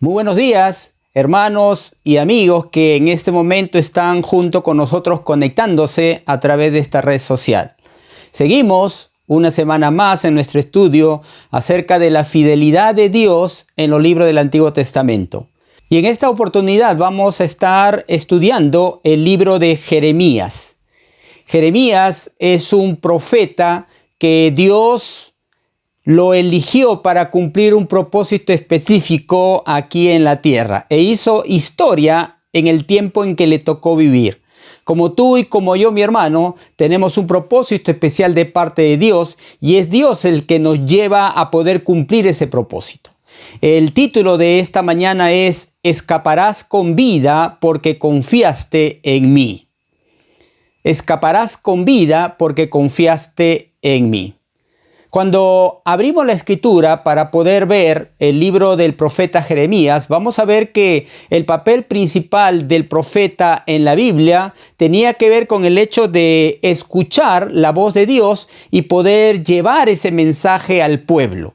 Muy buenos días, hermanos y amigos que en este momento están junto con nosotros conectándose a través de esta red social. Seguimos una semana más en nuestro estudio acerca de la fidelidad de Dios en los libros del Antiguo Testamento. Y en esta oportunidad vamos a estar estudiando el libro de Jeremías. Jeremías es un profeta que Dios lo eligió para cumplir un propósito específico aquí en la tierra e hizo historia en el tiempo en que le tocó vivir. Como tú y como yo, mi hermano, tenemos un propósito especial de parte de Dios y es Dios el que nos lleva a poder cumplir ese propósito. El título de esta mañana es Escaparás con vida porque confiaste en mí. Escaparás con vida porque confiaste en mí. Cuando abrimos la escritura para poder ver el libro del profeta Jeremías, vamos a ver que el papel principal del profeta en la Biblia tenía que ver con el hecho de escuchar la voz de Dios y poder llevar ese mensaje al pueblo.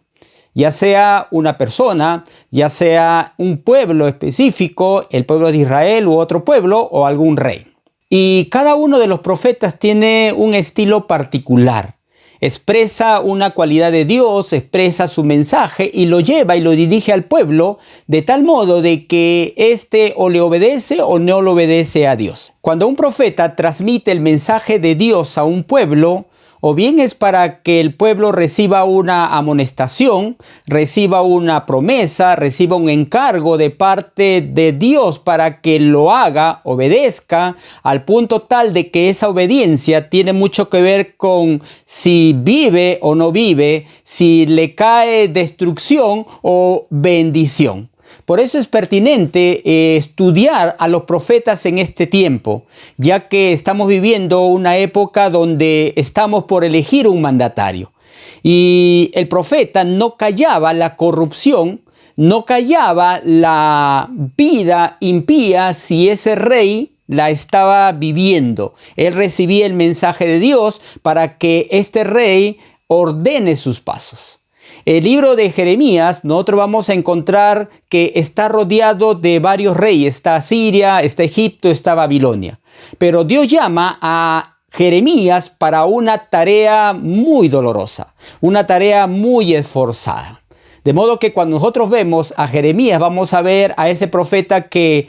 Ya sea una persona, ya sea un pueblo específico, el pueblo de Israel u otro pueblo o algún rey. Y cada uno de los profetas tiene un estilo particular. Expresa una cualidad de Dios, expresa su mensaje y lo lleva y lo dirige al pueblo de tal modo de que éste o le obedece o no le obedece a Dios. Cuando un profeta transmite el mensaje de Dios a un pueblo, o bien es para que el pueblo reciba una amonestación, reciba una promesa, reciba un encargo de parte de Dios para que lo haga, obedezca, al punto tal de que esa obediencia tiene mucho que ver con si vive o no vive, si le cae destrucción o bendición. Por eso es pertinente estudiar a los profetas en este tiempo, ya que estamos viviendo una época donde estamos por elegir un mandatario. Y el profeta no callaba la corrupción, no callaba la vida impía si ese rey la estaba viviendo. Él recibía el mensaje de Dios para que este rey ordene sus pasos. El libro de Jeremías, nosotros vamos a encontrar que está rodeado de varios reyes. Está Siria, está Egipto, está Babilonia. Pero Dios llama a Jeremías para una tarea muy dolorosa, una tarea muy esforzada. De modo que cuando nosotros vemos a Jeremías, vamos a ver a ese profeta que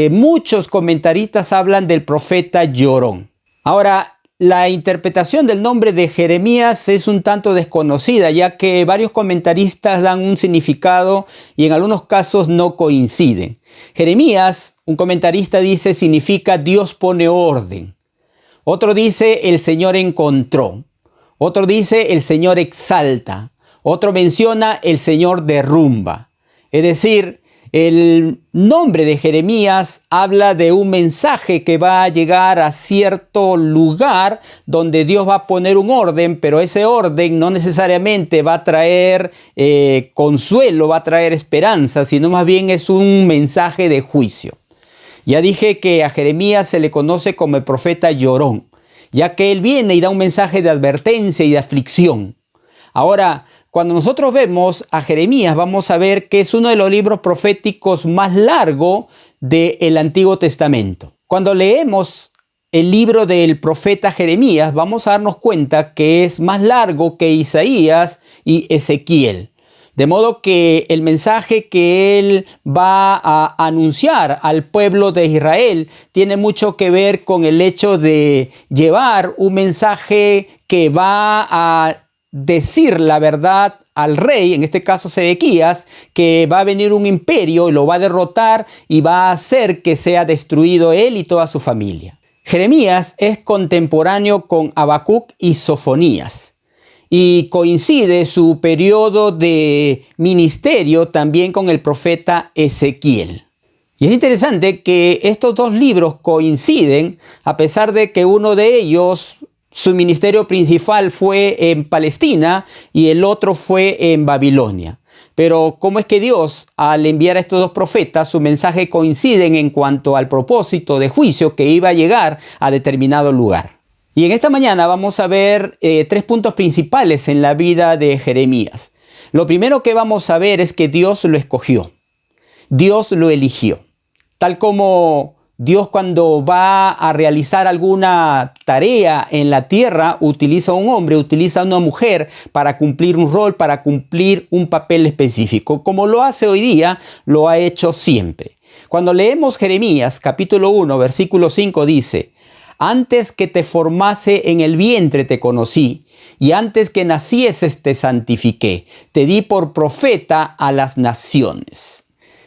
muchos comentaristas hablan del profeta llorón. Ahora, la interpretación del nombre de Jeremías es un tanto desconocida, ya que varios comentaristas dan un significado y en algunos casos no coinciden. Jeremías, un comentarista dice, significa Dios pone orden. Otro dice, el Señor encontró. Otro dice, el Señor exalta. Otro menciona, el Señor derrumba. Es decir, el nombre de Jeremías habla de un mensaje que va a llegar a cierto lugar donde Dios va a poner un orden, pero ese orden no necesariamente va a traer consuelo, va a traer esperanza, sino más bien es un mensaje de juicio. Ya dije que a Jeremías se le conoce como el profeta llorón, ya que él viene y da un mensaje de advertencia y de aflicción. Ahora, cuando nosotros vemos a Jeremías, vamos a ver que es uno de los libros proféticos más largos del Antiguo Testamento. Cuando leemos el libro del profeta Jeremías, vamos a darnos cuenta que es más largo que Isaías y Ezequiel. De modo que el mensaje que él va a anunciar al pueblo de Israel tiene mucho que ver con el hecho de llevar un mensaje que va a decir la verdad al rey, en este caso Sedequías, que va a venir un imperio y lo va a derrotar y va a hacer que sea destruido él y toda su familia. Jeremías es contemporáneo con Habacuc y Sofonías y coincide su periodo de ministerio también con el profeta Ezequiel. Y es interesante que estos dos libros coinciden a pesar de que uno de ellos, su ministerio principal fue en Palestina y el otro fue en Babilonia. Pero ¿cómo es que Dios, al enviar a estos dos profetas, su mensaje coinciden en cuanto al propósito de juicio que iba a llegar a determinado lugar? Y en esta mañana vamos a ver 3 puntos principales en la vida de Jeremías. Lo primero que vamos a ver es que Dios lo escogió. Dios lo eligió. Tal como Dios cuando va a realizar alguna tarea en la tierra, utiliza a un hombre, utiliza a una mujer para cumplir un rol, para cumplir un papel específico. Como lo hace hoy día, lo ha hecho siempre. Cuando leemos Jeremías capítulo 1, versículo 5 dice: antes que te formase en el vientre te conocí, y antes que nacieses te santifiqué, te di por profeta a las naciones.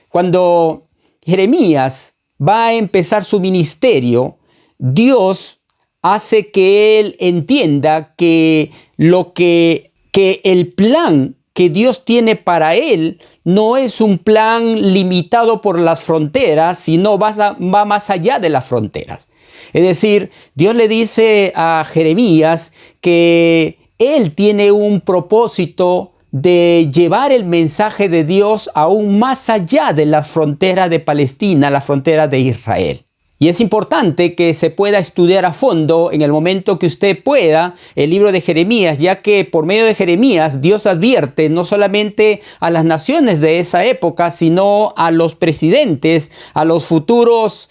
Cuando Jeremías va a empezar su ministerio, Dios hace que él entienda que el plan que Dios tiene para él no es un plan limitado por las fronteras, sino va más allá de las fronteras. Es decir, Dios le dice a Jeremías que él tiene un propósito de llevar el mensaje de Dios aún más allá de las fronteras de Palestina, las fronteras de Israel. Y es importante que se pueda estudiar a fondo en el momento que usted pueda el libro de Jeremías, ya que por medio de Jeremías Dios advierte no solamente a las naciones de esa época, sino a los presidentes, a los futuros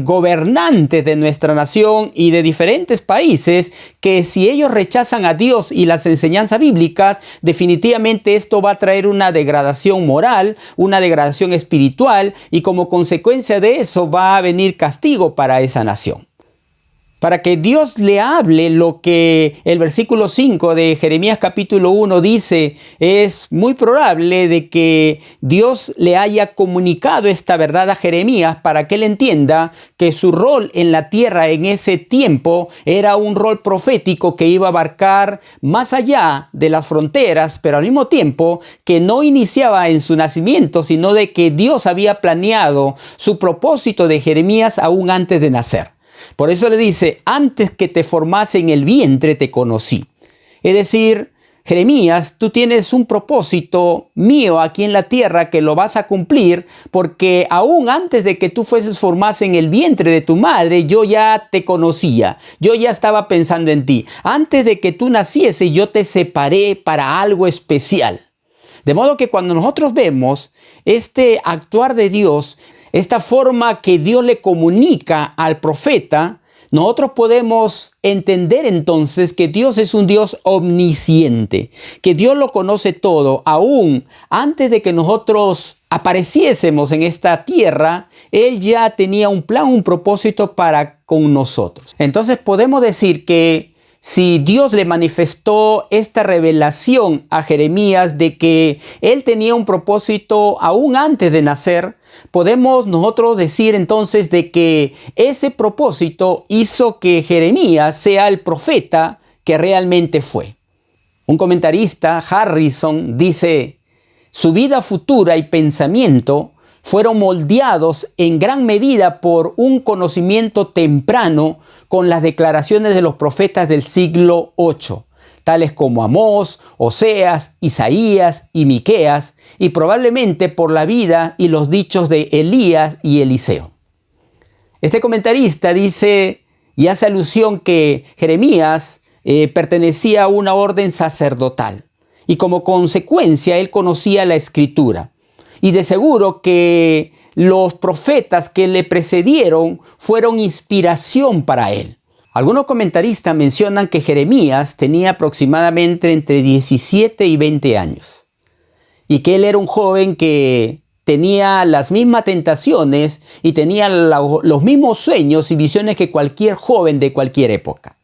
gobernantes de nuestra nación y de diferentes países, que si ellos rechazan a Dios y las enseñanzas bíblicas, definitivamente esto va a traer una degradación moral, una degradación espiritual, y como consecuencia de eso va a venir castigo para esa nación. Para que Dios le hable lo que el versículo 5 de Jeremías capítulo 1 dice, es muy probable de que Dios le haya comunicado esta verdad a Jeremías para que él entienda que su rol en la tierra en ese tiempo era un rol profético que iba a abarcar más allá de las fronteras, pero al mismo tiempo que no iniciaba en su nacimiento, sino de que Dios había planeado su propósito de Jeremías aún antes de nacer. Por eso le dice, antes que te formase en el vientre te conocí. Es decir, Jeremías, tú tienes un propósito mío aquí en la tierra que lo vas a cumplir, porque aún antes de que tú fueses formado en el vientre de tu madre, yo ya te conocía, yo ya estaba pensando en ti. Antes de que tú nacieses, yo te separé para algo especial. De modo que cuando nosotros vemos este actuar de Dios, esta forma que Dios le comunica al profeta, nosotros podemos entender entonces que Dios es un Dios omnisciente, que Dios lo conoce todo. Aún antes de que nosotros apareciésemos en esta tierra, Él ya tenía un plan, un propósito para con nosotros. Entonces podemos decir que si Dios le manifestó esta revelación a Jeremías de que él tenía un propósito aún antes de nacer, podemos nosotros decir entonces de que ese propósito hizo que Jeremías sea el profeta que realmente fue. Un comentarista, Harrison, dice: su vida futura y pensamiento fueron moldeados en gran medida por un conocimiento temprano con las declaraciones de los profetas del siglo VIII, tales como Amós, Oseas, Isaías y Miqueas, y probablemente por la vida y los dichos de Elías y Eliseo. Este comentarista dice y hace alusión que Jeremías pertenecía a una orden sacerdotal, y como consecuencia él conocía la Escritura. Y de seguro que los profetas que le precedieron fueron inspiración para él. Algunos comentaristas mencionan que Jeremías tenía aproximadamente entre 17 y 20 años. Y que él era un joven que tenía las mismas tentaciones y tenía los mismos sueños y visiones que cualquier joven de cualquier época.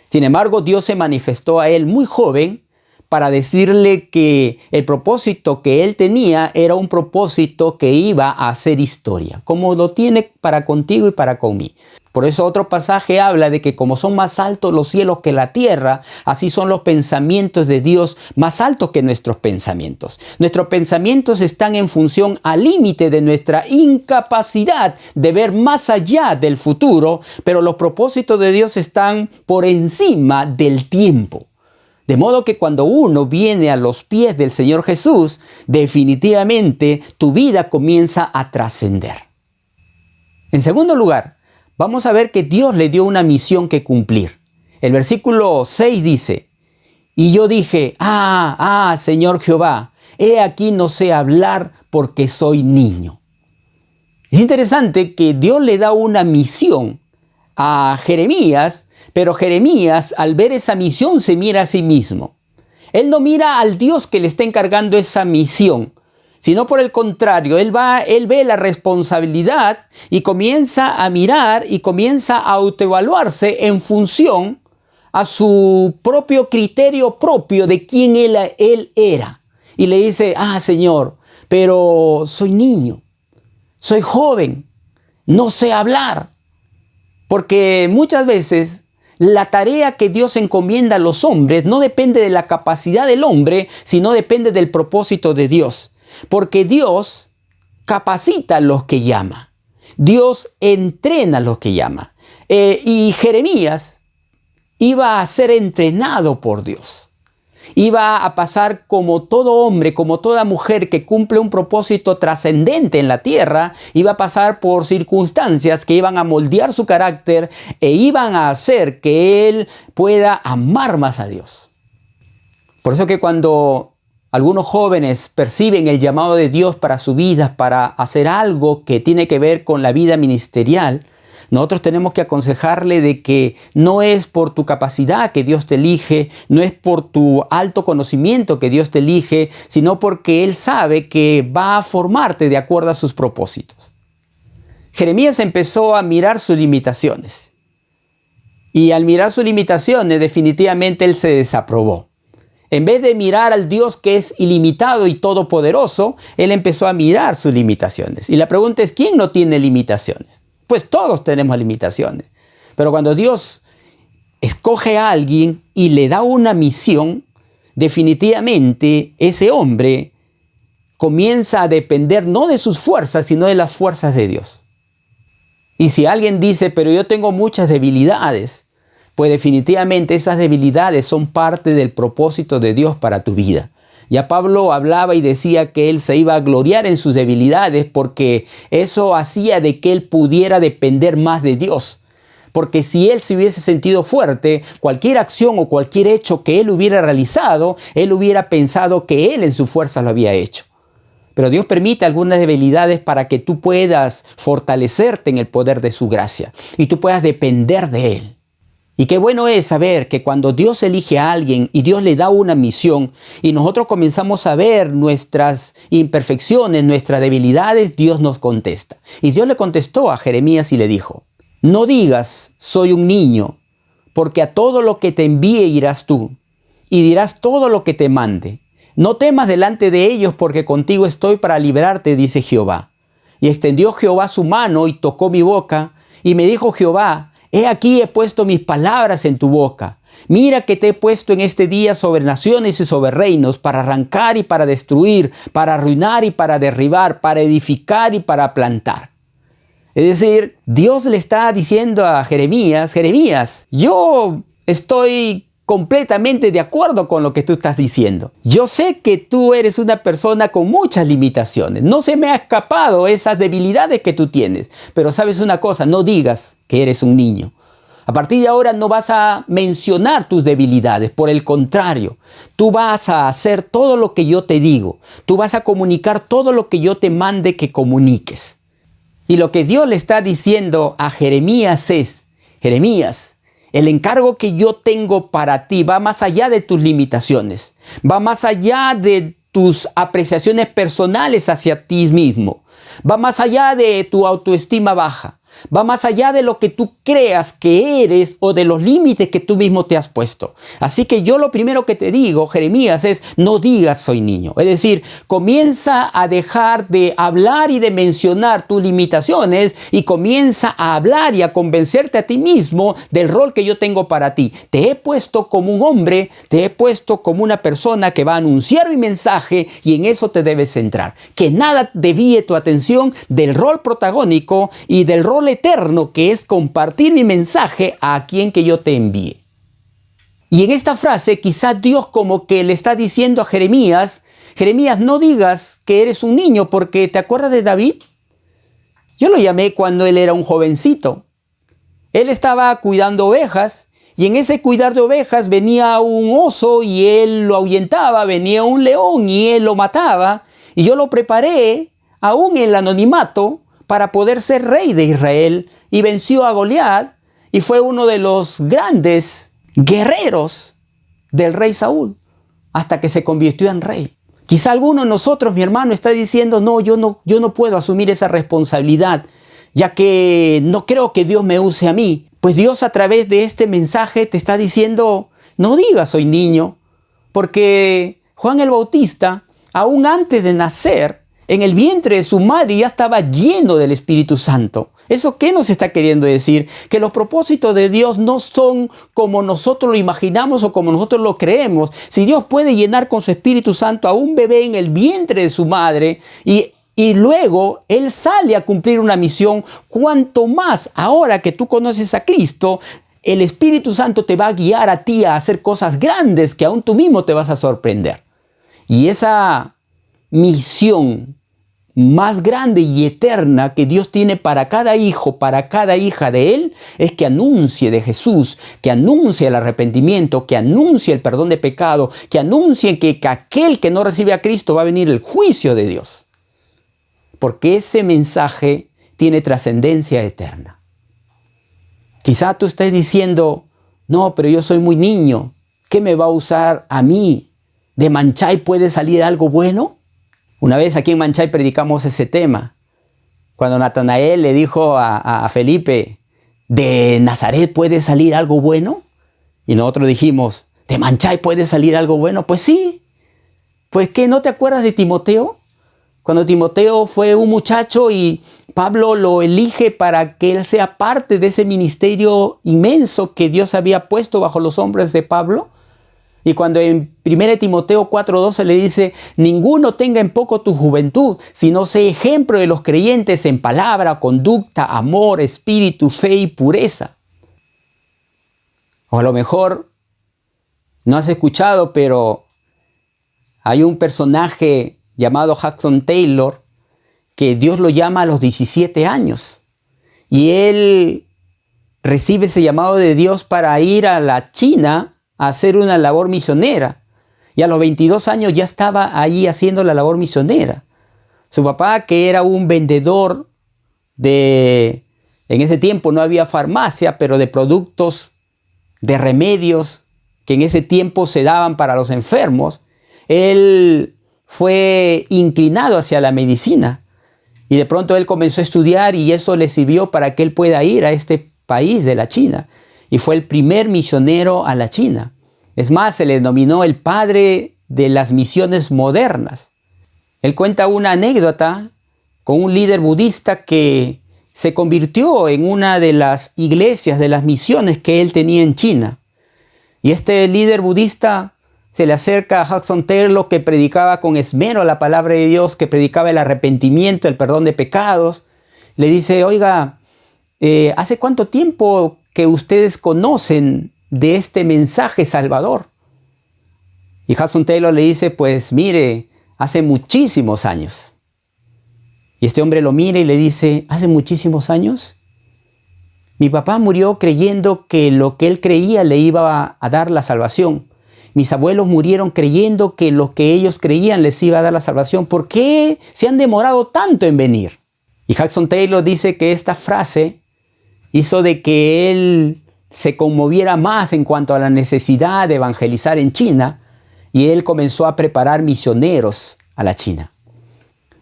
Sin embargo, Dios se manifestó a él muy joven para decirle que el propósito que él tenía era un propósito que iba a hacer historia, como lo tiene para contigo y para conmigo. Por eso otro pasaje habla de que como son más altos los cielos que la tierra, así son los pensamientos de Dios más altos que nuestros pensamientos. Nuestros pensamientos están en función al límite de nuestra incapacidad de ver más allá del futuro, pero los propósitos de Dios están por encima del tiempo. De modo que cuando uno viene a los pies del Señor Jesús, definitivamente tu vida comienza a trascender. En segundo lugar, vamos a ver que Dios le dio una misión que cumplir. El versículo 6 dice: y yo dije, Señor Jehová, he aquí no sé hablar porque soy niño. Es interesante que Dios le da una misión a Jeremías, pero Jeremías, al ver esa misión, se mira a sí mismo. Él no mira al Dios que le está encargando esa misión, sino por el contrario, él ve la responsabilidad y comienza a mirar y comienza a autoevaluarse en función a su propio criterio propio de quién él era. Y le dice, Señor, pero soy niño, soy joven, no sé hablar. Porque muchas veces la tarea que Dios encomienda a los hombres no depende de la capacidad del hombre, sino depende del propósito de Dios. Porque Dios capacita a los que llama. Dios entrena a los que llama. Y Jeremías iba a ser entrenado por Dios. Iba a pasar como todo hombre, como toda mujer que cumple un propósito trascendente en la tierra, iba a pasar por circunstancias que iban a moldear su carácter e iban a hacer que él pueda amar más a Dios. Por eso que cuando algunos jóvenes perciben el llamado de Dios para su vida, para hacer algo que tiene que ver con la vida ministerial, nosotros tenemos que aconsejarle de que no es por tu capacidad que Dios te elige, no es por tu alto conocimiento que Dios te elige, sino porque Él sabe que va a formarte de acuerdo a sus propósitos. Jeremías empezó a mirar sus limitaciones. Y al mirar sus limitaciones, definitivamente él se desaprobó. En vez de mirar al Dios que es ilimitado y todopoderoso, él empezó a mirar sus limitaciones. Y la pregunta es, ¿quién no tiene limitaciones? Pues todos tenemos limitaciones. Pero cuando Dios escoge a alguien y le da una misión, definitivamente ese hombre comienza a depender no de sus fuerzas, sino de las fuerzas de Dios. Y si alguien dice, pero yo tengo muchas debilidades, pues definitivamente esas debilidades son parte del propósito de Dios para tu vida. Ya Pablo hablaba y decía que él se iba a gloriar en sus debilidades porque eso hacía de que él pudiera depender más de Dios. Porque si él se hubiese sentido fuerte, cualquier acción o cualquier hecho que él hubiera realizado, él hubiera pensado que él en su fuerza lo había hecho. Pero Dios permite algunas debilidades para que tú puedas fortalecerte en el poder de su gracia y tú puedas depender de Él. Y qué bueno es saber que cuando Dios elige a alguien y Dios le da una misión y nosotros comenzamos a ver nuestras imperfecciones, nuestras debilidades, Dios nos contesta. Y Dios le contestó a Jeremías y le dijo, no digas, soy un niño, porque a todo lo que te envíe irás tú y dirás todo lo que te mande. No temas delante de ellos porque contigo estoy para librarte, dice Jehová. Y extendió Jehová su mano y tocó mi boca y me dijo Jehová, he aquí he puesto mis palabras en tu boca. Mira que te he puesto en este día sobre naciones y sobre reinos, para arrancar y para destruir, para arruinar y para derribar, para edificar y para plantar. Es decir, Dios le está diciendo a Jeremías, Jeremías, yo estoy completamente de acuerdo con lo que tú estás diciendo. Yo sé que tú eres una persona con muchas limitaciones. No se me ha escapado esas debilidades que tú tienes. Pero sabes una cosa, no digas que eres un niño. A partir de ahora no vas a mencionar tus debilidades. Por el contrario, tú vas a hacer todo lo que yo te digo. Tú vas a comunicar todo lo que yo te mande que comuniques. Y lo que Dios le está diciendo a Jeremías es, Jeremías, el encargo que yo tengo para ti va más allá de tus limitaciones, va más allá de tus apreciaciones personales hacia ti mismo, va más allá de tu autoestima baja, va más allá de lo que tú creas que eres o de los límites que tú mismo te has puesto. Así que yo lo primero que te digo, Jeremías, es no digas soy niño. Es decir, comienza a dejar de hablar y de mencionar tus limitaciones y comienza a hablar y a convencerte a ti mismo del rol que yo tengo para ti. Te he puesto como un hombre, te he puesto como una persona que va a anunciar mi mensaje y en eso te debes centrar. Que nada desvíe tu atención del rol protagónico y del rol eterno que es compartir mi mensaje a quien que yo te envíe. Y en esta frase quizás Dios como que le está diciendo a Jeremías, Jeremías, no digas que eres un niño porque ¿te acuerdas de David? Yo lo llamé cuando él era un jovencito. Él estaba cuidando ovejas y en ese cuidar de ovejas venía un oso y él lo ahuyentaba, venía un león y él lo mataba. Y yo lo preparé, aún en el anonimato, para poder ser rey de Israel. Y venció a Goliat y fue uno de los grandes guerreros del rey Saúl, hasta que se convirtió en rey. Quizá alguno de nosotros, mi hermano, está diciendo, no, yo no puedo asumir esa responsabilidad, ya que no creo que Dios me use a mí. Pues Dios, a través de este mensaje, te está diciendo, no digas soy niño, porque Juan el Bautista, aún antes de nacer, en el vientre de su madre ya estaba lleno del Espíritu Santo. ¿Eso qué nos está queriendo decir? Que los propósitos de Dios no son como nosotros lo imaginamos o como nosotros lo creemos. Si Dios puede llenar con su Espíritu Santo a un bebé en el vientre de su madre y luego Él sale a cumplir una misión, cuanto más ahora que tú conoces a Cristo, el Espíritu Santo te va a guiar a ti a hacer cosas grandes que aún tú mismo te vas a sorprender. Y esa misión más grande y eterna que Dios tiene para cada hijo, para cada hija de Él, es que anuncie de Jesús, que anuncie el arrepentimiento, que anuncie el perdón de pecado, que anuncie que aquel que no recibe a Cristo va a venir el juicio de Dios. Porque ese mensaje tiene trascendencia eterna. Quizá tú estés diciendo, no, pero yo soy muy niño, ¿qué me va a usar a mí? ¿De Manchay puede salir algo bueno? Una vez aquí en Manchay predicamos ese tema, cuando Natanael le dijo a Felipe, ¿de Nazaret puede salir algo bueno? Y nosotros dijimos, ¿de Manchay puede salir algo bueno? Pues sí. Pues ¿qué? ¿No te acuerdas de Timoteo? Cuando Timoteo fue un muchacho y Pablo lo elige para que él sea parte de ese ministerio inmenso que Dios había puesto bajo los hombros de Pablo. Y cuando en 1 Timoteo 4:12 le dice, ninguno tenga en poco tu juventud, sino sé ejemplo de los creyentes en palabra, conducta, amor, espíritu, fe y pureza. O a lo mejor no has escuchado, pero hay un personaje llamado Hudson Taylor que Dios lo llama a los 17 años. Y él recibe ese llamado de Dios para ir a la China a hacer una labor misionera. Y a los 22 años ya estaba allí haciendo la labor misionera. Su papá, que era un vendedor en ese tiempo no había farmacia, pero de productos, de remedios que en ese tiempo se daban para los enfermos, él fue inclinado hacia la medicina. Y de pronto él comenzó a estudiar y eso le sirvió para que él pueda ir a este país de la China. Y fue el primer misionero a la China. Es más, se le denominó el padre de las misiones modernas. Él cuenta una anécdota con un líder budista que se convirtió en una de las iglesias, de las misiones que él tenía en China. Y este líder budista se le acerca a Hudson Taylor, que predicaba con esmero la palabra de Dios, que predicaba el arrepentimiento, el perdón de pecados. Le dice, oiga, ¿hace cuánto tiempo que ustedes conocen de este mensaje salvador? Y Hudson Taylor le dice, pues mire, hace muchísimos años. Y este hombre lo mira y le dice, ¿hace muchísimos años? Mi papá murió creyendo que lo que él creía le iba a dar la salvación. Mis abuelos murieron creyendo que lo que ellos creían les iba a dar la salvación. ¿Por qué se han demorado tanto en venir? Y Hudson Taylor dice que esta frase hizo de que él se conmoviera más en cuanto a la necesidad de evangelizar en China, y él comenzó a preparar misioneros a la China.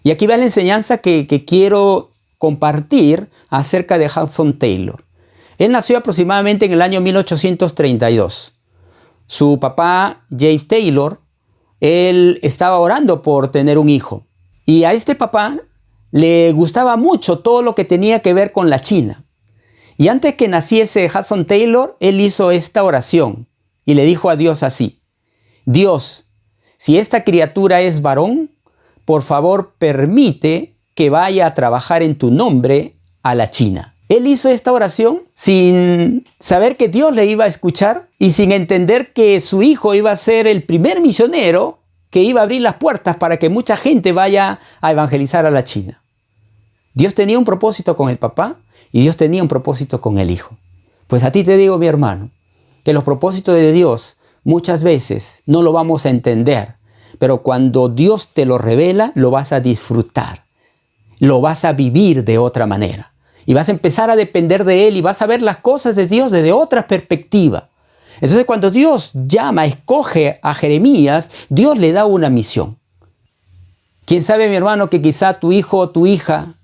Y aquí va la enseñanza que quiero compartir acerca de Hudson Taylor. Él nació aproximadamente en el año 1832. Su papá, James Taylor, él estaba orando por tener un hijo. Y a este papá le gustaba mucho todo lo que tenía que ver con la China. Y antes que naciese Hudson Taylor, él hizo esta oración y le dijo a Dios así: Dios, si esta criatura es varón, por favor permite que vaya a trabajar en tu nombre a la China. Él hizo esta oración sin saber que Dios le iba a escuchar y sin entender que su hijo iba a ser el primer misionero que iba a abrir las puertas para que mucha gente vaya a evangelizar a la China. Dios tenía un propósito con el papá y Dios tenía un propósito con el hijo. Pues a ti te digo, mi hermano, que los propósitos de Dios muchas veces no lo vamos a entender, pero cuando Dios te lo revela, lo vas a disfrutar, lo vas a vivir de otra manera. Y vas a empezar a depender de Él y vas a ver las cosas de Dios desde otra perspectiva. Entonces, cuando Dios llama, escoge a Jeremías, Dios le da una misión. ¿Quién sabe, mi hermano, que quizá tu hijo o tu hija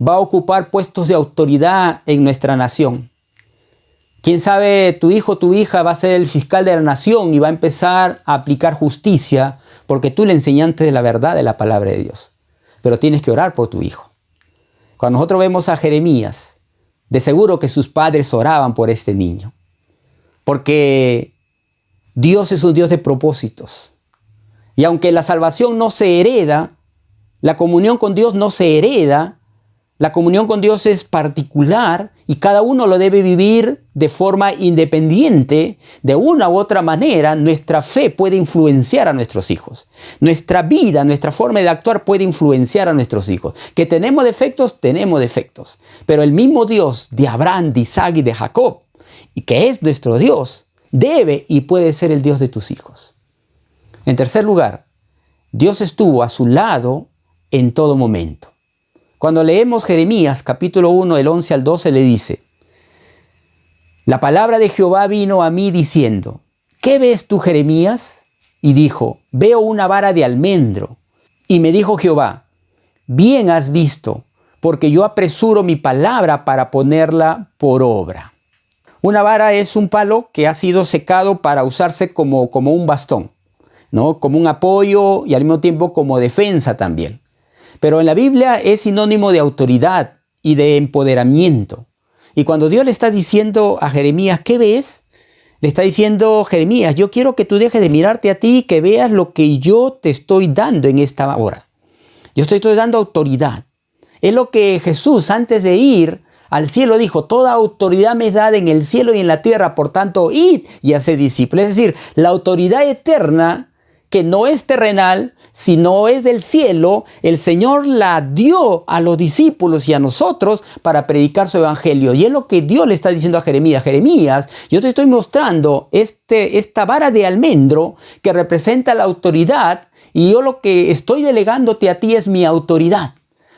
va a ocupar puestos de autoridad en nuestra nación? ¿Quién sabe, tu hijo o tu hija va a ser el fiscal de la nación y va a empezar a aplicar justicia porque tú le enseñaste de la verdad de la palabra de Dios? Pero tienes que orar por tu hijo. Cuando nosotros vemos a Jeremías, de seguro que sus padres oraban por este niño. Porque Dios es un Dios de propósitos. Y aunque la salvación no se hereda, la comunión con Dios no se hereda, la comunión con Dios es particular y cada uno lo debe vivir de forma independiente. De una u otra manera, nuestra fe puede influenciar a nuestros hijos. Nuestra vida, nuestra forma de actuar puede influenciar a nuestros hijos. Que tenemos defectos, tenemos defectos. Pero el mismo Dios de Abraham, de Isaac y de Jacob, y que es nuestro Dios, debe y puede ser el Dios de tus hijos. En tercer lugar, Dios estuvo a su lado en todo momento. Cuando leemos Jeremías capítulo 1, del 11 al 12, le dice: la palabra de Jehová vino a mí diciendo, ¿qué ves tú, Jeremías? Y dijo, veo una vara de almendro. Y me dijo Jehová, bien has visto, porque yo apresuro mi palabra para ponerla por obra. Una vara es un palo que ha sido secado para usarse como un bastón, ¿no? Como un apoyo y al mismo tiempo como defensa también. Pero en la Biblia es sinónimo de autoridad y de empoderamiento. Y cuando Dios le está diciendo a Jeremías, ¿qué ves? Le está diciendo, Jeremías, yo quiero que tú dejes de mirarte a ti y que veas lo que yo te estoy dando en esta hora. Yo te estoy dando autoridad. Es lo que Jesús, antes de ir al cielo, dijo, toda autoridad me es dada en el cielo y en la tierra, por tanto, id y haced discípulos. Es decir, la autoridad eterna, que no es terrenal, sino es del cielo, el Señor la dio a los discípulos y a nosotros para predicar su evangelio. Y es lo que Dios le está diciendo a Jeremías. Jeremías, yo te estoy mostrando esta vara de almendro que representa la autoridad, y yo lo que estoy delegándote a ti es mi autoridad,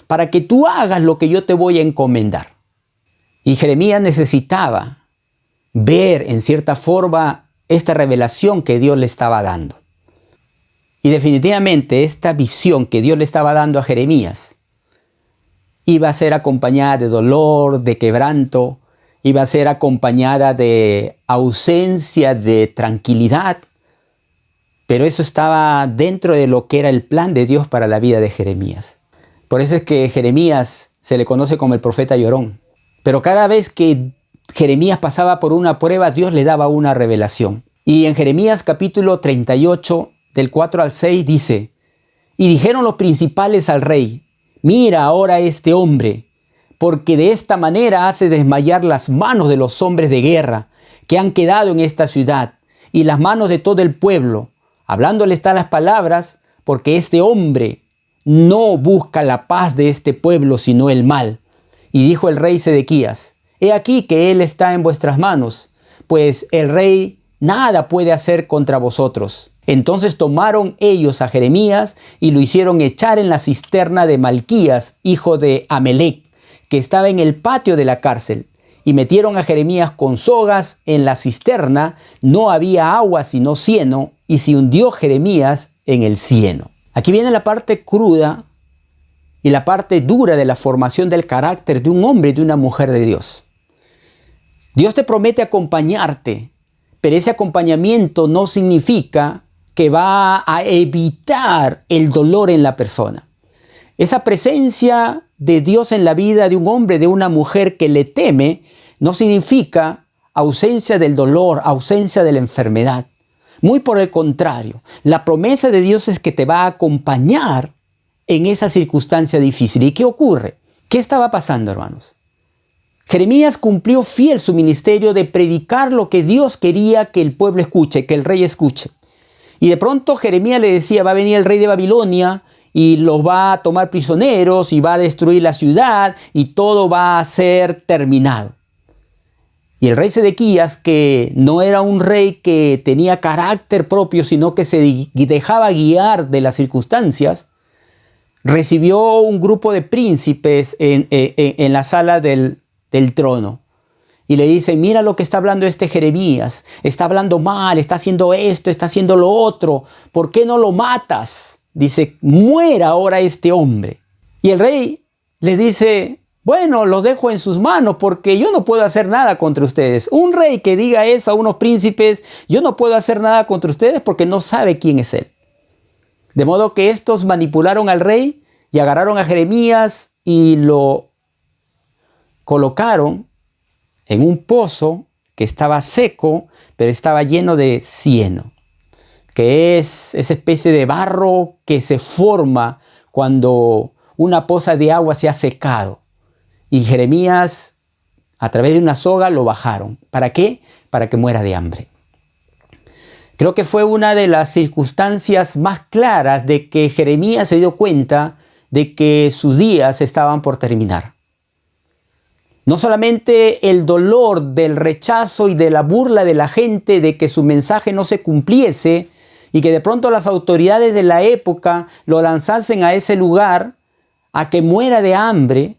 para que tú hagas lo que yo te voy a encomendar. Y Jeremías necesitaba ver en cierta forma esta revelación que Dios le estaba dando. Y definitivamente esta visión que Dios le estaba dando a Jeremías iba a ser acompañada de dolor, de quebranto, iba a ser acompañada de ausencia de tranquilidad. Pero eso estaba dentro de lo que era el plan de Dios para la vida de Jeremías. Por eso es que Jeremías se le conoce como el profeta llorón. Pero cada vez que Jeremías pasaba por una prueba, Dios le daba una revelación. Y en Jeremías capítulo 38, del 4 al 6 dice, y dijeron los principales al rey, mira ahora este hombre, porque de esta manera hace desmayar las manos de los hombres de guerra que han quedado en esta ciudad y las manos de todo el pueblo. Hablándole estas las palabras, porque este hombre no busca la paz de este pueblo, sino el mal. Y dijo el rey Sedequías, he aquí que él está en vuestras manos, pues el rey nada puede hacer contra vosotros. Entonces tomaron ellos a Jeremías y lo hicieron echar en la cisterna de Malquías, hijo de Amelec, que estaba en el patio de la cárcel. Y metieron a Jeremías con sogas en la cisterna, no había agua sino cieno, y se hundió Jeremías en el cieno. Aquí viene la parte cruda y la parte dura de la formación del carácter de un hombre y de una mujer de Dios. Dios te promete acompañarte, pero ese acompañamiento no significa que va a evitar el dolor en la persona. Esa presencia de Dios en la vida de un hombre, de una mujer que le teme, no significa ausencia del dolor, ausencia de la enfermedad. Muy por el contrario, la promesa de Dios es que te va a acompañar en esa circunstancia difícil. ¿Y qué ocurre? ¿Qué estaba pasando, hermanos? Jeremías cumplió fiel su ministerio de predicar lo que Dios quería que el pueblo escuche, que el rey escuche. Y de pronto Jeremías le decía, va a venir el rey de Babilonia y los va a tomar prisioneros y va a destruir la ciudad y todo va a ser terminado. Y el rey Sedequías, que no era un rey que tenía carácter propio, sino que se dejaba guiar de las circunstancias, recibió un grupo de príncipes en la sala del trono. Y le dicen, mira lo que está hablando este Jeremías, está hablando mal, está haciendo esto, está haciendo lo otro, ¿por qué no lo matas? Dice, muera ahora este hombre. Y el rey les dice, bueno, los dejo en sus manos porque yo no puedo hacer nada contra ustedes. Un rey que diga eso a unos príncipes, yo no puedo hacer nada contra ustedes porque no sabe quién es él. De modo que estos manipularon al rey y agarraron a Jeremías y lo colocaron en un pozo que estaba seco, pero estaba lleno de cieno, que es esa especie de barro que se forma cuando una poza de agua se ha secado. Y Jeremías, a través de una soga, lo bajaron. ¿Para qué? Para que muera de hambre. Creo que fue una de las circunstancias más claras de que Jeremías se dio cuenta de que sus días estaban por terminar. No solamente el dolor del rechazo y de la burla de la gente de que su mensaje no se cumpliese y que de pronto las autoridades de la época lo lanzasen a ese lugar a que muera de hambre,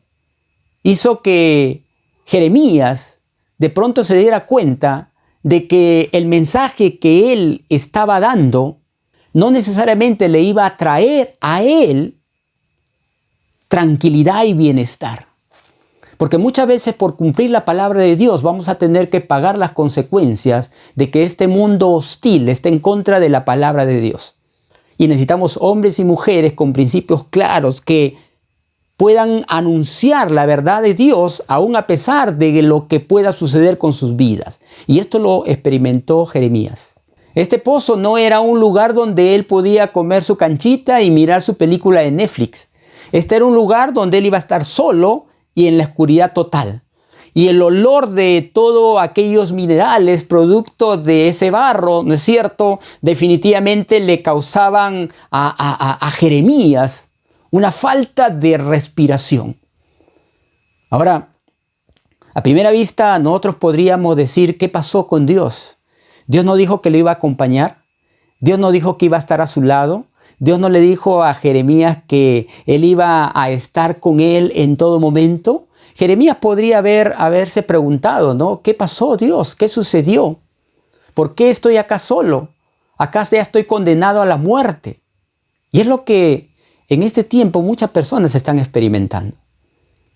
hizo que Jeremías de pronto se diera cuenta de que el mensaje que él estaba dando no necesariamente le iba a traer a él tranquilidad y bienestar. Porque muchas veces por cumplir la palabra de Dios vamos a tener que pagar las consecuencias de que este mundo hostil esté en contra de la palabra de Dios. Y necesitamos hombres y mujeres con principios claros que puedan anunciar la verdad de Dios aún a pesar de lo que pueda suceder con sus vidas. Y esto lo experimentó Jeremías. Este pozo no era un lugar donde él podía comer su canchita y mirar su película de Netflix. Este era un lugar donde él iba a estar solo y en la oscuridad total. Y el olor de todos aquellos minerales, producto de ese barro, ¿no es cierto?, definitivamente le causaban a Jeremías una falta de respiración. Ahora, a primera vista nosotros podríamos decir, ¿qué pasó con Dios? Dios no dijo que lo iba a acompañar. Dios no dijo que iba a estar a su lado. Dios no le dijo a Jeremías que él iba a estar con él en todo momento. Jeremías podría haberse preguntado, ¿no? ¿Qué pasó, Dios? ¿Qué sucedió? ¿Por qué estoy acá solo? Acá ya estoy condenado a la muerte. Y es lo que en este tiempo muchas personas están experimentando.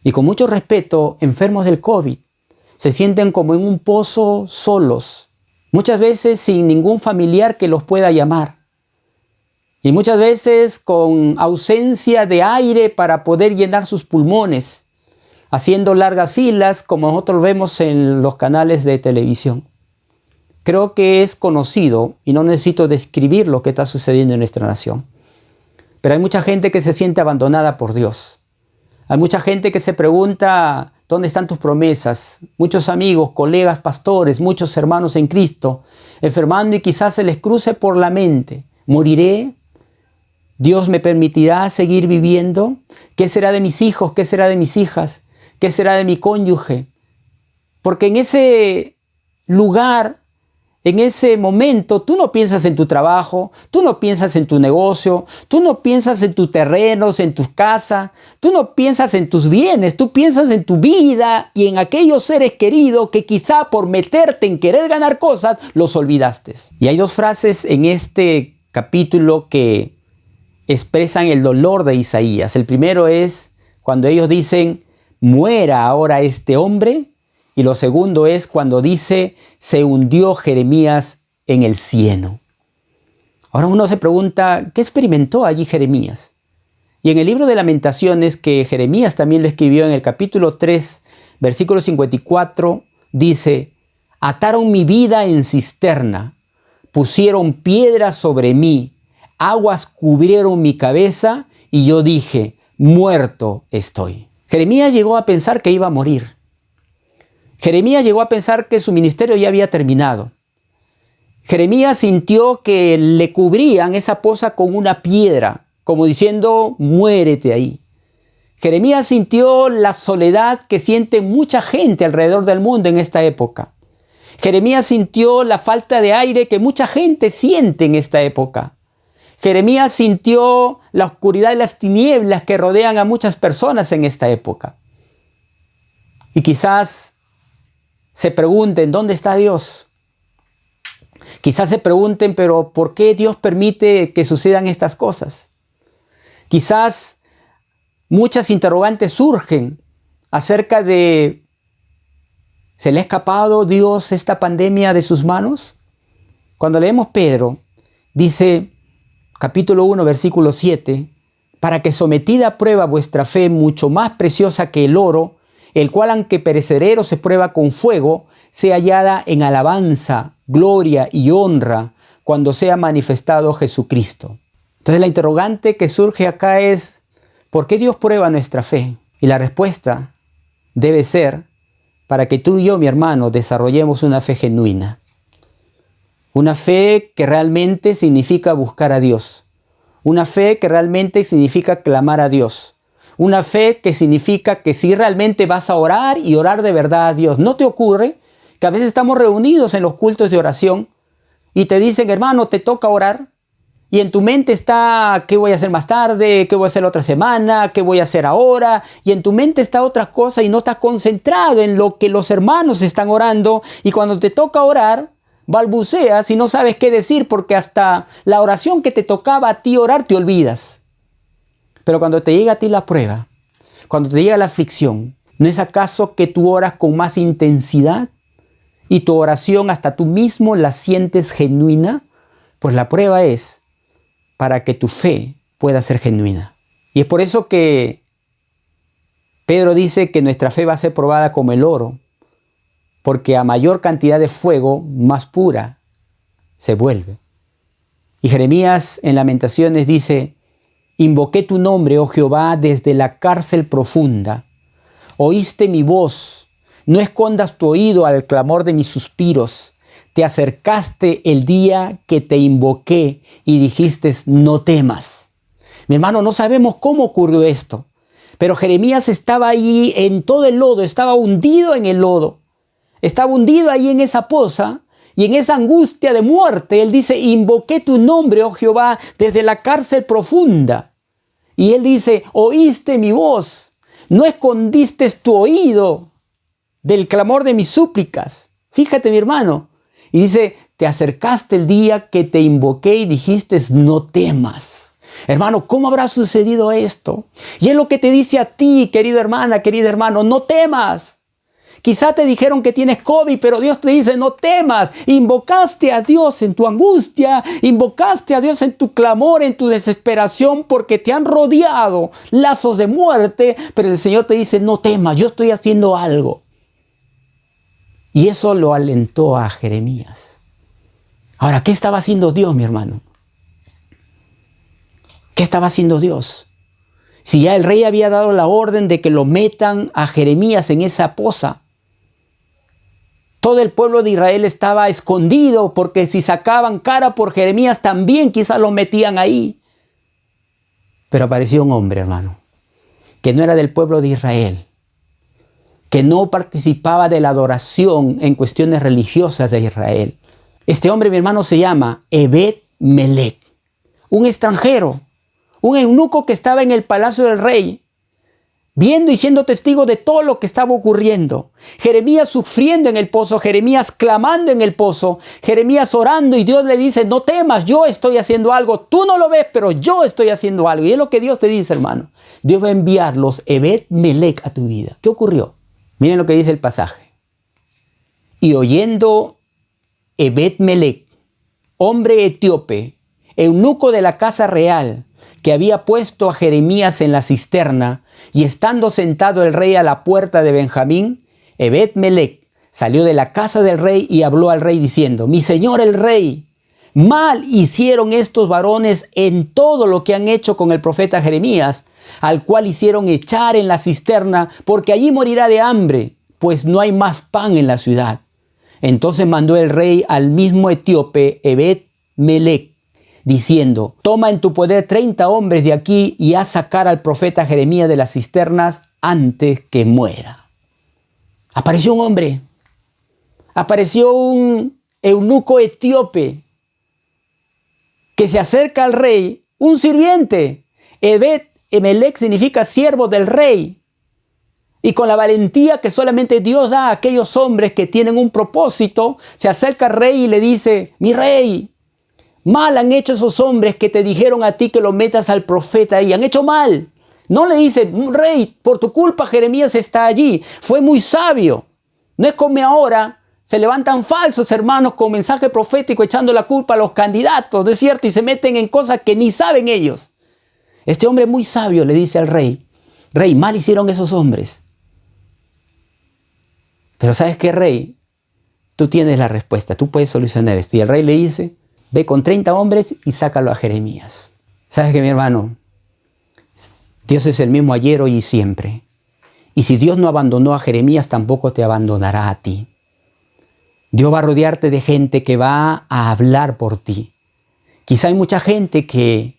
Y con mucho respeto, enfermos del COVID se sienten como en un pozo solos. Muchas veces sin ningún familiar que los pueda llamar. Y muchas veces con ausencia de aire para poder llenar sus pulmones, haciendo largas filas como nosotros vemos en los canales de televisión. Creo que es conocido y no necesito describir lo que está sucediendo en nuestra nación. Pero hay mucha gente que se siente abandonada por Dios. Hay mucha gente que se pregunta, ¿dónde están tus promesas? Muchos amigos, colegas, pastores, muchos hermanos en Cristo, enfermando y quizás se les cruce por la mente, ¿moriré? ¿Dios me permitirá seguir viviendo? ¿Qué será de mis hijos? ¿Qué será de mis hijas? ¿Qué será de mi cónyuge? Porque en ese lugar, en ese momento, tú no piensas en tu trabajo, tú no piensas en tu negocio, tú no piensas en tus terrenos, en tus casas, tú no piensas en tus bienes, tú piensas en tu vida y en aquellos seres queridos que quizá por meterte en querer ganar cosas, los olvidaste. Y hay dos frases en este capítulo que expresan el dolor de Isaías. El primero es cuando ellos dicen, muera ahora este hombre. Y lo segundo es cuando dice, se hundió Jeremías en el cieno. Ahora uno se pregunta, ¿qué experimentó allí Jeremías? Y en el libro de Lamentaciones, que Jeremías también lo escribió en el capítulo 3, versículo 54, dice, ataron mi vida en cisterna, pusieron piedras sobre mí, aguas cubrieron mi cabeza y yo dije, muerto estoy. Jeremías llegó a pensar que iba a morir. Jeremías llegó a pensar que su ministerio ya había terminado. Jeremías sintió que le cubrían esa poza con una piedra, como diciendo, muérete ahí. Jeremías sintió la soledad que siente mucha gente alrededor del mundo en esta época. Jeremías sintió la falta de aire que mucha gente siente en esta época. Jeremías sintió la oscuridad y las tinieblas que rodean a muchas personas en esta época. Y quizás se pregunten, ¿dónde está Dios? Quizás se pregunten, pero ¿por qué Dios permite que sucedan estas cosas? Quizás muchas interrogantes surgen acerca de, ¿se le ha escapado Dios esta pandemia de sus manos? Cuando leemos Pedro, dice, capítulo 1, versículo 7, para que sometida a prueba vuestra fe, mucho más preciosa que el oro, el cual aunque perecedero se prueba con fuego, sea hallada en alabanza, gloria y honra cuando sea manifestado Jesucristo. Entonces la interrogante que surge acá es, ¿por qué Dios prueba nuestra fe? Y la respuesta debe ser para que tú y yo, mi hermano, desarrollemos una fe genuina. Una fe que realmente significa buscar a Dios. Una fe que realmente significa clamar a Dios. Una fe que significa que si realmente vas a orar y orar de verdad a Dios. ¿No te ocurre que a veces estamos reunidos en los cultos de oración y te dicen, hermano, te toca orar? Y en tu mente está, ¿qué voy a hacer más tarde? ¿Qué voy a hacer la otra semana? ¿Qué voy a hacer ahora? Y en tu mente está otra cosa y no estás concentrado en lo que los hermanos están orando. Y cuando te toca orar, balbuceas y no sabes qué decir porque hasta la oración que te tocaba a ti orar te olvidas. Pero cuando te llega a ti la prueba, cuando te llega la aflicción, ¿no es acaso que tú oras con más intensidad? Y tu oración hasta tú mismo la sientes genuina. Pues la prueba es para que tu fe pueda ser genuina. Y es por eso que Pedro dice que nuestra fe va a ser probada como el oro, porque a mayor cantidad de fuego, más pura se vuelve. Y Jeremías en Lamentaciones dice, invoqué tu nombre, oh Jehová, desde la cárcel profunda. Oíste mi voz, no escondas tu oído al clamor de mis suspiros. Te acercaste el día que te invoqué y dijiste, no temas. Mi hermano, no sabemos cómo ocurrió esto, pero Jeremías estaba ahí en todo el lodo, estaba hundido en el lodo, estaba hundido ahí en esa poza y en esa angustia de muerte. Él dice, invoqué tu nombre, oh Jehová, desde la cárcel profunda. Y él dice, oíste mi voz, no escondiste tu oído del clamor de mis súplicas. Fíjate, mi hermano. Y dice, te acercaste el día que te invoqué y dijiste, no temas. Hermano, ¿cómo habrá sucedido esto? Y es lo que te dice a ti, querida hermana, querido hermano, no temas. Quizá te dijeron que tienes COVID, pero Dios te dice, no temas. Invocaste a Dios en tu angustia, invocaste a Dios en tu clamor, en tu desesperación, porque te han rodeado lazos de muerte, pero el Señor te dice, no temas, yo estoy haciendo algo. Y eso lo alentó a Jeremías. Ahora, ¿qué estaba haciendo Dios, mi hermano? ¿Qué estaba haciendo Dios? Si ya el rey había dado la orden de que lo metan a Jeremías en esa poza, todo el pueblo de Israel estaba escondido porque si sacaban cara por Jeremías también quizás lo metían ahí. Pero apareció un hombre, hermano, que no era del pueblo de Israel, que no participaba de la adoración en cuestiones religiosas de Israel. Este hombre, mi hermano, se llama Ebed-Melech, un extranjero, un eunuco que estaba en el palacio del rey, viendo y siendo testigo de todo lo que estaba ocurriendo. Jeremías sufriendo en el pozo, Jeremías clamando en el pozo, Jeremías orando y Dios le dice, no temas, yo estoy haciendo algo. Tú no lo ves, pero yo estoy haciendo algo. Y es lo que Dios te dice, hermano. Dios va a enviar los Ebed-Melech a tu vida. ¿Qué ocurrió? Miren lo que dice el pasaje. Y oyendo Ebed-Melech, hombre etíope, eunuco de la casa real, que había puesto a Jeremías en la cisterna, y estando sentado el rey a la puerta de Benjamín, Ebed-Melech salió de la casa del rey y habló al rey diciendo, mi señor el rey, mal hicieron estos varones en todo lo que han hecho con el profeta Jeremías, al cual hicieron echar en la cisterna, porque allí morirá de hambre, pues no hay más pan en la ciudad. Entonces mandó el rey al mismo etíope Ebed-Melech, diciendo, toma en tu poder 30 hombres de aquí y haz sacar al profeta Jeremías de las cisternas antes que muera. Apareció un hombre. apareció un eunuco etíope que se acerca al rey, un sirviente. Ebed-Melech significa siervo del rey. Y con la valentía que solamente Dios da a aquellos hombres que tienen un propósito, se acerca al rey y le dice: mi rey, mal han hecho esos hombres que te dijeron a ti que lo metas al profeta ahí. Han hecho mal. No le dice: rey, por tu culpa Jeremías está allí. Fue muy sabio. No es como ahora se levantan falsos hermanos con mensaje profético echando la culpa a los candidatos, ¿no es cierto? Y se meten en cosas que ni saben ellos. Este hombre muy sabio le dice al rey: rey, mal hicieron esos hombres. Pero ¿sabes qué, rey? Tú tienes la respuesta, tú puedes solucionar esto. Y el rey le dice: ve con 30 hombres y sácalo a Jeremías. ¿Sabes qué, mi hermano? Dios es el mismo ayer, hoy y siempre. Y si Dios no abandonó a Jeremías, tampoco te abandonará a ti. Dios va a rodearte de gente que va a hablar por ti. Quizá hay mucha gente que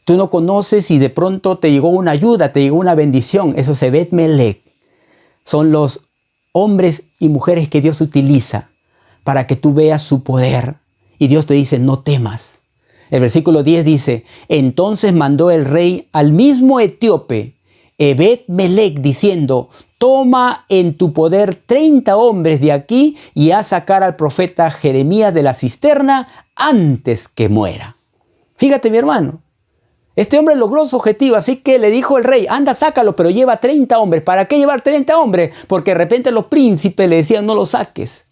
tú no conoces y de pronto te llegó una ayuda, te llegó una bendición. Esos Ebed-Melech son los hombres y mujeres que Dios utiliza para que tú veas su poder. Y Dios te dice: no temas. El versículo 10 dice: entonces mandó el rey al mismo etíope, Ebed-Melech, diciendo: toma en tu poder 30 hombres de aquí y haz sacar al profeta Jeremías de la cisterna antes que muera. Fíjate, mi hermano. Este hombre logró su objetivo, así que le dijo el rey: anda, sácalo, pero lleva 30 hombres. ¿Para qué llevar 30 hombres? Porque de repente los príncipes le decían: no lo saques.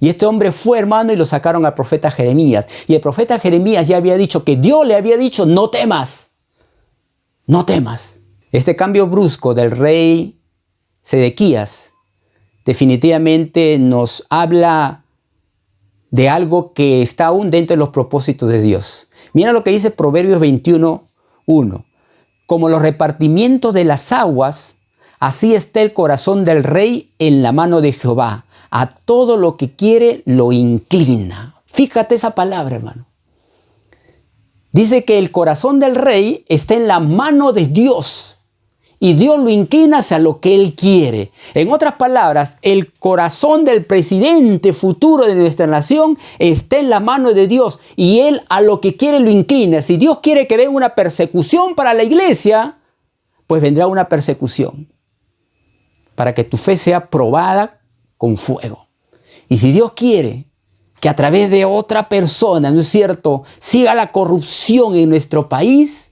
Y este hombre fue, hermano, y lo sacaron al profeta Jeremías. Y el profeta Jeremías ya había dicho que Dios le había dicho: no temas, no temas. Este cambio brusco del rey Sedequías definitivamente nos habla de algo que está aún dentro de los propósitos de Dios. Mira lo que dice Proverbios 21:1. Como los repartimientos de las aguas, así está el corazón del rey en la mano de Jehová. A todo lo que quiere lo inclina. Fíjate esa palabra, hermano. Dice que el corazón del rey está en la mano de Dios. Y Dios lo inclina hacia lo que Él quiere. En otras palabras, el corazón del presidente futuro de nuestra nación está en la mano de Dios. Y Él a lo que quiere lo inclina. Si Dios quiere que venga una persecución para la iglesia, pues vendrá una persecución. Para que tu fe sea probada con fuego. Y si Dios quiere que a través de otra persona, ¿no es cierto?, siga la corrupción en nuestro país,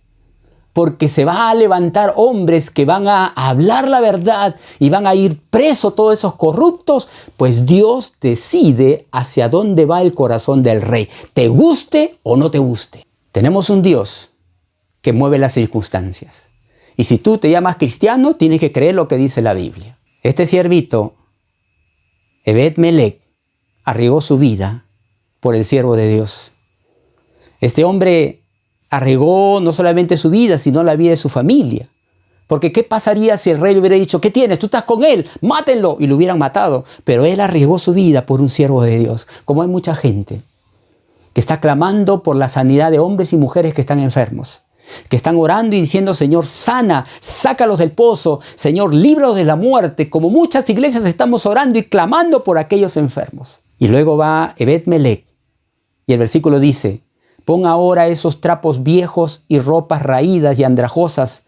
porque se va a levantar hombres que van a hablar la verdad y van a ir presos todos esos corruptos, pues Dios decide hacia dónde va el corazón del rey, te guste o no te guste. Tenemos un Dios que mueve las circunstancias. Y si tú te llamas cristiano, tienes que creer lo que dice la Biblia. Este siervito, Ebed-Melech, arriesgó su vida por el siervo de Dios. Este hombre arriesgó no solamente su vida, sino la vida de su familia. Porque ¿qué pasaría si el rey le hubiera dicho: ¿qué tienes? Tú estás con él, mátenlo, y lo hubieran matado? Pero él arriesgó su vida por un siervo de Dios. Como hay mucha gente que está clamando por la sanidad de hombres y mujeres que están enfermos, que están orando y diciendo: Señor, sana, sácalos del pozo, Señor, líbralos de la muerte. Como muchas iglesias estamos orando y clamando por aquellos enfermos. Y luego va Ebed-Melech y el versículo dice: pon ahora esos trapos viejos y ropas raídas y andrajosas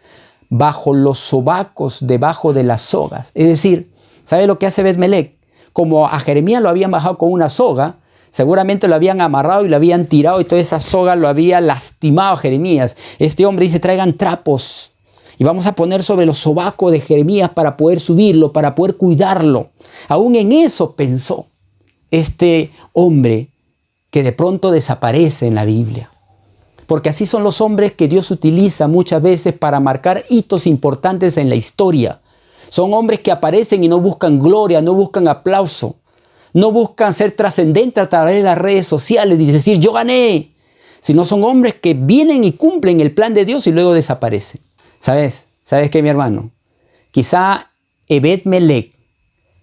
bajo los sobacos, debajo de las sogas. Es decir, ¿sabe lo que hace Ebed-Melech? Como a Jeremías lo habían bajado con una soga, seguramente lo habían amarrado y lo habían tirado y toda esa soga lo había lastimado a Jeremías. Este hombre dice: traigan trapos y vamos a poner sobre los sobacos de Jeremías para poder subirlo, para poder cuidarlo. Aún en eso pensó este hombre que de pronto desaparece en la Biblia. Porque así son los hombres que Dios utiliza muchas veces para marcar hitos importantes en la historia. Son hombres que aparecen y no buscan gloria, no buscan aplauso, no buscan ser trascendentes a través de las redes sociales y decir: yo gané. Sino son hombres que vienen y cumplen el plan de Dios y luego desaparecen. ¿Sabes qué, mi hermano? Quizá Ebed-Melech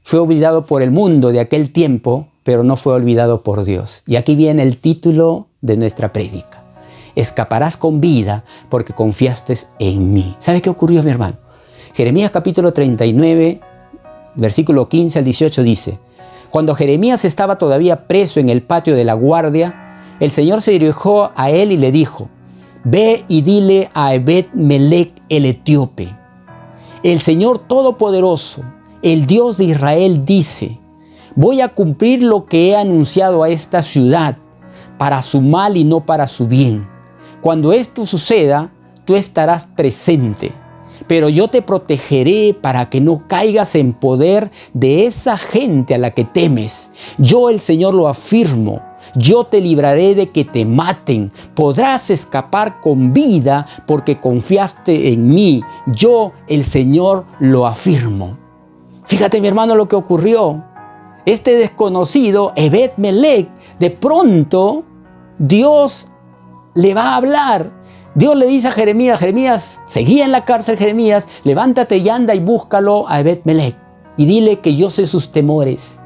fue olvidado por el mundo de aquel tiempo, pero no fue olvidado por Dios. Y aquí viene el título de nuestra prédica: escaparás con vida porque confiaste en mí. ¿Sabe qué ocurrió, mi hermano? Jeremías capítulo 39, versículo 15 al 18 dice: Cuando Jeremías estaba todavía preso en el patio de la guardia, el Señor se dirigió a él y le dijo: ve y dile a Ebed-Melech el etíope: el Señor Todopoderoso, el Dios de Israel, dice: voy a cumplir lo que he anunciado a esta ciudad, para su mal y no para su bien. Cuando esto suceda, tú estarás presente, pero yo te protegeré para que no caigas en poder de esa gente a la que temes. Yo, el Señor, lo afirmo. Yo te libraré de que te maten. Podrás escapar con vida porque confiaste en mí. Yo, el Señor, lo afirmo. Fíjate, mi hermano, lo que ocurrió. Este desconocido, Ebed-Melech, de pronto Dios le va a hablar. Dios le dice a Jeremías, seguía en la cárcel Jeremías: levántate y anda y búscalo a Ebed-Melech y dile que yo sé sus temores.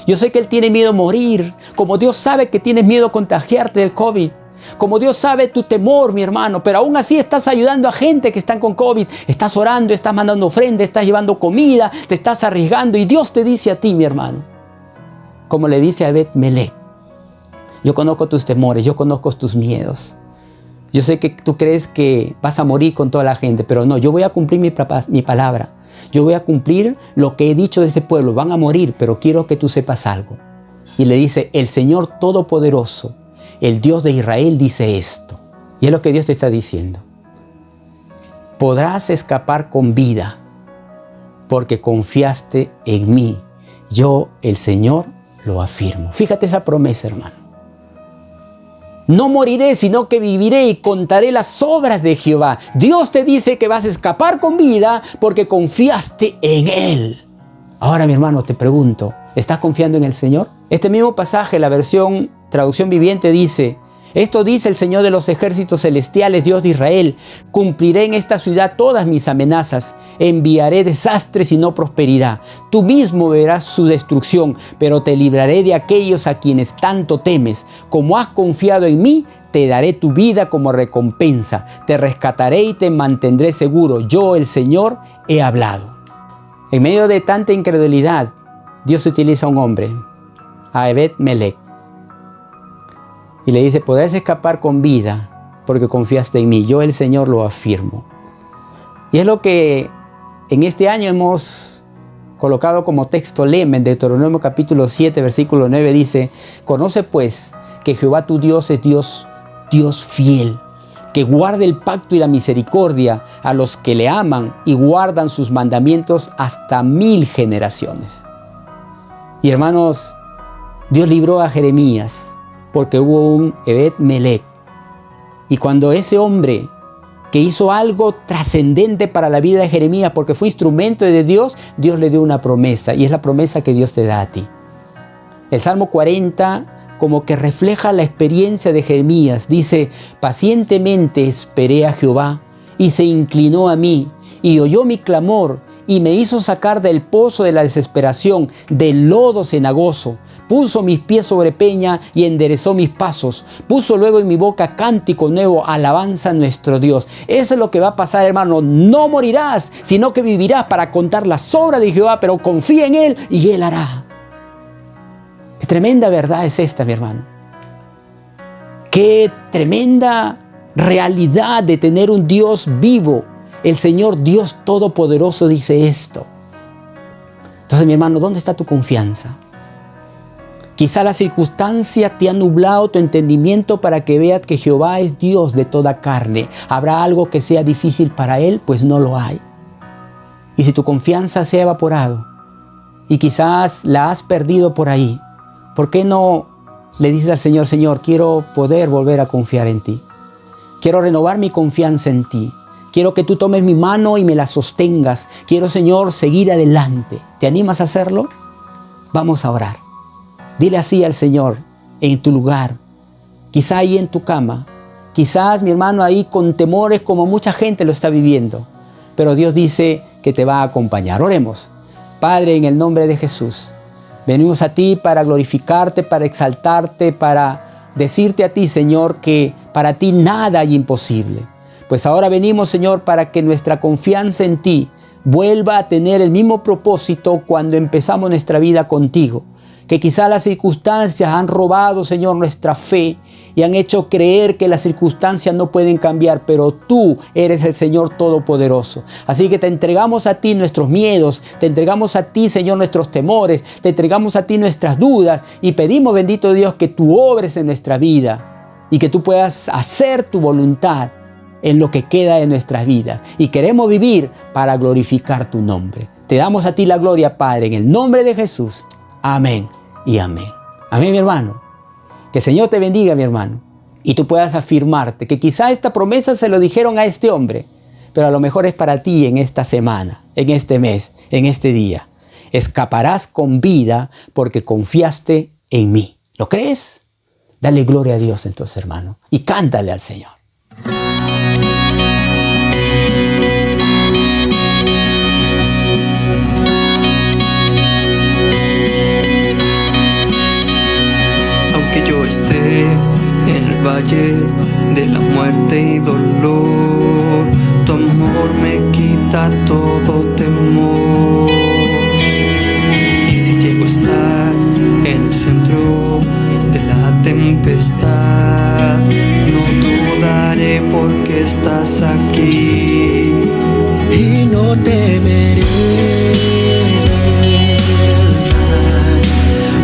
Yo sé que él tiene miedo a morir, como Dios sabe que tienes miedo a contagiarte del COVID. Como Dios sabe tu temor, mi hermano, pero aún así estás ayudando a gente que están con COVID. Estás orando, estás mandando ofrenda, estás llevando comida, te estás arriesgando, y Dios te dice a ti, mi hermano, como le dice a Ebed-Melech: yo conozco tus temores, yo conozco tus miedos. Yo sé que tú crees que vas a morir con toda la gente, pero no, yo voy a cumplir mi palabra. Yo voy a cumplir lo que he dicho de este pueblo. Van a morir, pero quiero que tú sepas algo. Y le dice: el Señor Todopoderoso, el Dios de Israel, dice esto. Y es lo que Dios te está diciendo: podrás escapar con vida porque confiaste en mí. Yo, el Señor, lo afirmo. Fíjate esa promesa, hermano. No moriré, sino que viviré y contaré las obras de Jehová. Dios te dice que vas a escapar con vida porque confiaste en Él. Ahora, mi hermano, te pregunto, ¿estás confiando en el Señor? Este mismo pasaje, la versión Traducción Viviente, dice: esto dice el Señor de los ejércitos celestiales, Dios de Israel: cumpliré en esta ciudad todas mis amenazas, enviaré desastres y no prosperidad. Tú mismo verás su destrucción, pero te libraré de aquellos a quienes tanto temes. Como has confiado en mí, te daré tu vida como recompensa. Te rescataré y te mantendré seguro. Yo, el Señor, he hablado. En medio de tanta incredulidad, Dios utiliza a un hombre, a Ebed-Melech, y le dice: podrás escapar con vida porque confiaste en mí. Yo, el Señor, lo afirmo. Y es lo que en este año hemos colocado como texto lema en Deuteronomio capítulo 7, versículo 9. Dice: conoce pues que Jehová tu Dios es Dios fiel, que guarda el pacto y la misericordia a los que le aman y guardan sus mandamientos hasta 1000 generaciones. Y hermanos, Dios libró a Jeremías porque hubo un Ebed-Melech. Y cuando ese hombre que hizo algo trascendente para la vida de Jeremías, porque fue instrumento de Dios, Dios le dio una promesa, y es la promesa que Dios te da a ti. El Salmo 40 como que refleja la experiencia de Jeremías. Dice: pacientemente esperé a Jehová, y se inclinó a mí, y oyó mi clamor, y me hizo sacar del pozo de la desesperación, del lodo cenagoso. Puso mis pies sobre peña y enderezó mis pasos. Puso luego en mi boca cántico nuevo, alabanza a nuestro Dios. Eso es lo que va a pasar, hermano. No morirás, sino que vivirás para contar las obras de Jehová, pero confía en Él y Él hará. Qué tremenda verdad es esta, mi hermano. Qué tremenda realidad de tener un Dios vivo. El Señor Dios Todopoderoso dice esto. Entonces, mi hermano, ¿dónde está tu confianza? Quizá la circunstancia te ha nublado tu entendimiento para que veas que Jehová es Dios de toda carne. ¿Habrá algo que sea difícil para Él? Pues no lo hay. Y si tu confianza se ha evaporado y quizás la has perdido por ahí, ¿por qué no le dices al Señor: Señor, quiero poder volver a confiar en ti? Quiero renovar mi confianza en ti. Quiero que tú tomes mi mano y me la sostengas. Quiero, Señor, seguir adelante. ¿Te animas a hacerlo? Vamos a orar. Dile así al Señor en tu lugar, quizá ahí en tu cama, quizás, mi hermano, ahí con temores como mucha gente lo está viviendo, pero Dios dice que te va a acompañar. Oremos. Padre, en el nombre de Jesús, venimos a ti para glorificarte, para exaltarte, para decirte a ti, Señor, que para ti nada hay imposible. Pues ahora venimos, Señor, para que nuestra confianza en ti vuelva a tener el mismo propósito cuando empezamos nuestra vida contigo. que quizá las circunstancias han robado, Señor, nuestra fe y han hecho creer que las circunstancias no pueden cambiar, pero tú eres el Señor Todopoderoso. Así que te entregamos a ti nuestros miedos, te entregamos a ti, Señor, nuestros temores, te entregamos a ti nuestras dudas y pedimos, bendito Dios, que tú obres en nuestra vida y que tú puedas hacer tu voluntad en lo que queda de nuestras vidas. Y queremos vivir para glorificar tu nombre. Te damos a ti la gloria, Padre, en el nombre de Jesús. Amén y amén. Amén, mi hermano. Que el Señor te bendiga, mi hermano. Y tú puedas afirmarte que quizá esta promesa se lo dijeron a este hombre, pero a lo mejor es para ti en esta semana, en este mes, en este día. Escaparás con vida porque confiaste en mí. ¿Lo crees? Dale gloria a Dios entonces, hermano, y cántale al Señor. Que yo esté en el valle de la muerte y dolor, tu amor me quita todo temor. Y si llego a estar en el centro de la tempestad, no dudaré porque estás aquí y no temeré,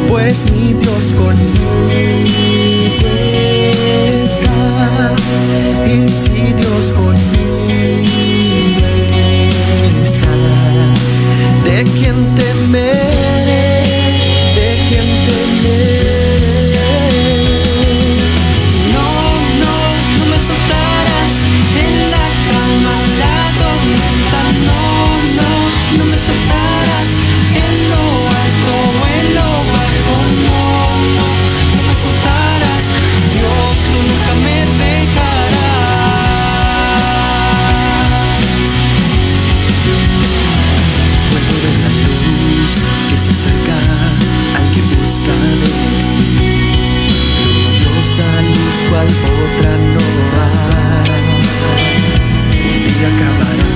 pues mi Dios conmigo está. Y si Dios conmigo está, ¿de quién temeré? ¿De quién temeré? No me soltarás en la calma, la tormenta. No me soltarás en lo alto o en lo bajo. No me soltarás, Dios, tú nunca me dejarás. Puedo ver la luz que se acerca al que busca de ti, gloriosa luz cual otra no hay. Un día acabarán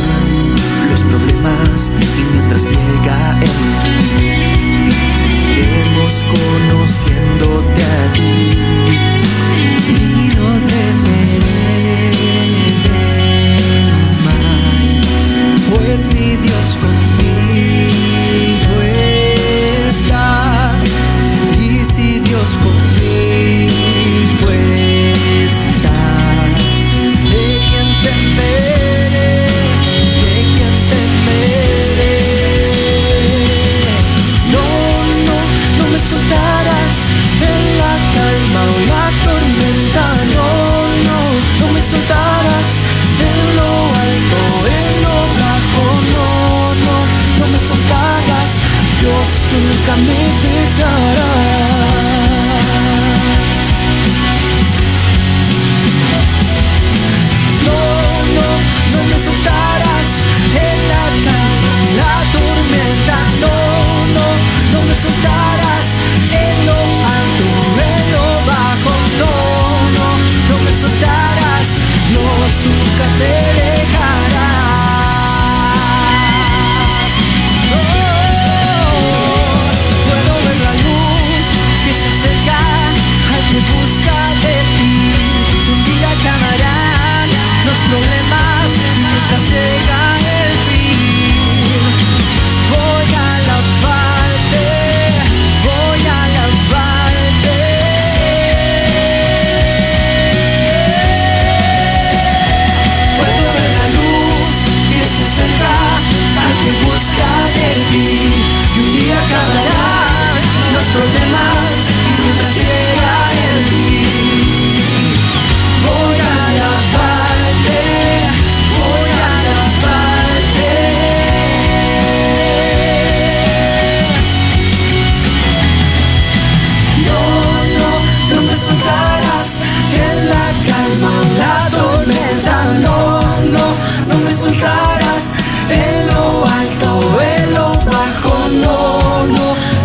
los problemas y mientras llega el fin, viviremos conociéndote a ti y no temeré mal, pues mi Dios conmigo está. Y si Dios conmigo está, ¿de quién temeré? ¿De quién temeré? No me soltarás en la calma o la tormenta. No me soltarás en lo alto, en lo bajo. No me soltarás, Dios, tú nunca me dejarás. No me soltarás en la calma, la tormenta. No me soltarás en lo alto, en lo bajo. No me soltarás, Dios, tú nunca me dejarás. Puedo ver la luz que se acerca al que busca de ti. Un día acabarán los problemas mientras llega el fin. Voy a alabarte, voy a alabarte. Puedo ver la luz que se acerca al que busca de ti. Y un día acabarán los problemas mientras llega el fin. Voy a alabarte, voy a alabarte. No me soltarás en la calma o la tormenta. No me soltarás en lo alto o en lo bajo.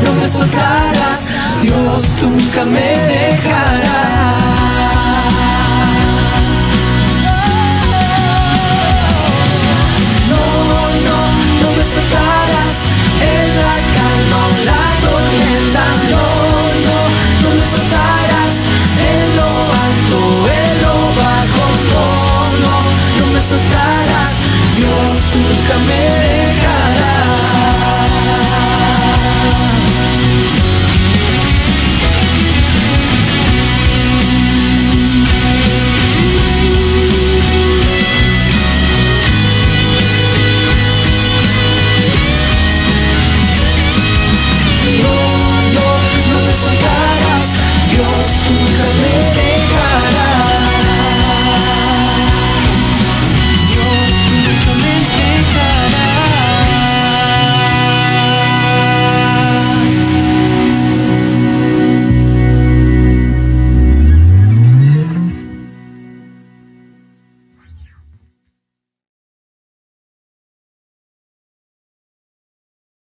No me soltarás, Dios, tú nunca me dejarás. No me soltarás en la calma o la tormenta. tú nunca me